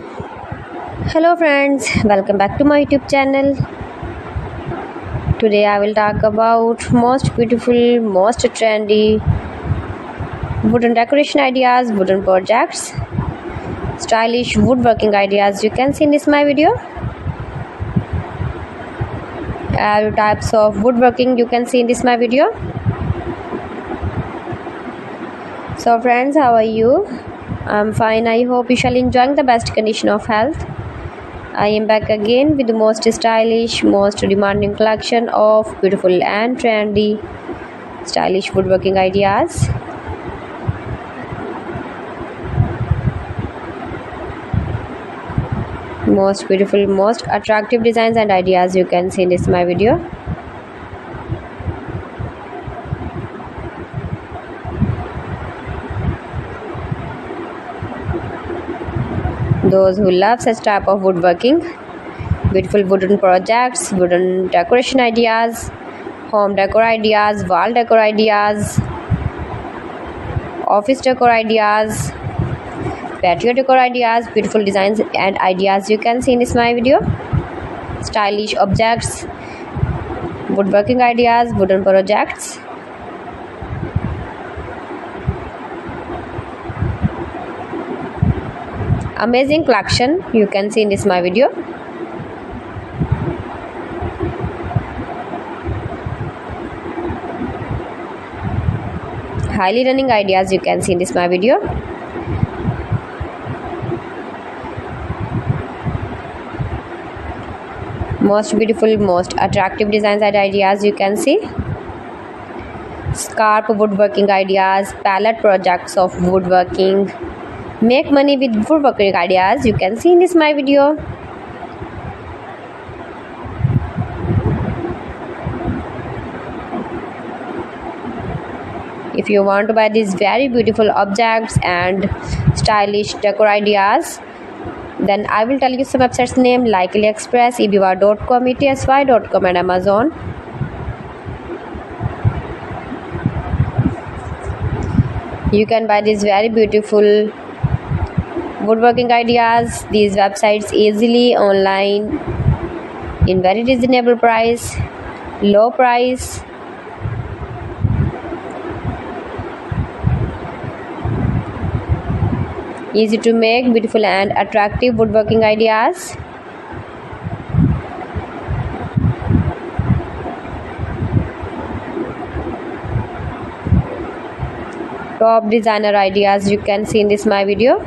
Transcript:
Hello friends, welcome back to my YouTube channel. Today I will talk about most beautiful, most trendy wooden decoration ideas, wooden projects, stylish woodworking ideas you can see in this my video. All types of woodworking you can see in this my video. So friends, how are you? I'm fine. I hope you shall enjoying the best condition of health. I am back again with the most stylish, most demanding collection of beautiful and trendy stylish woodworking ideas. Most beautiful, most attractive designs and ideas you can see in this my video. Those who love such type of woodworking, beautiful wooden projects, wooden decoration ideas, home decor ideas, wall decor ideas, office decor ideas, patio decor ideas, beautiful designs and ideas you can see in this my video. Stylish objects, woodworking ideas, wooden projects. Amazing collection you can see in this my video. Highly running ideas you can see in this my video. Most beautiful, most attractive designs and ideas you can see. Scarp woodworking ideas, palette projects of woodworking. Make money with woodworking ideas you can see in this my video. If you want to buy these very beautiful objects and stylish decor ideas, then I will tell you some websites name like AliExpress, eBay.com, ETSY.com and Amazon. You can buy these very beautiful woodworking ideas, these websites easily online in very reasonable price, low price. Easy to make, beautiful and attractive woodworking ideas. Top designer ideas you can see in this my video.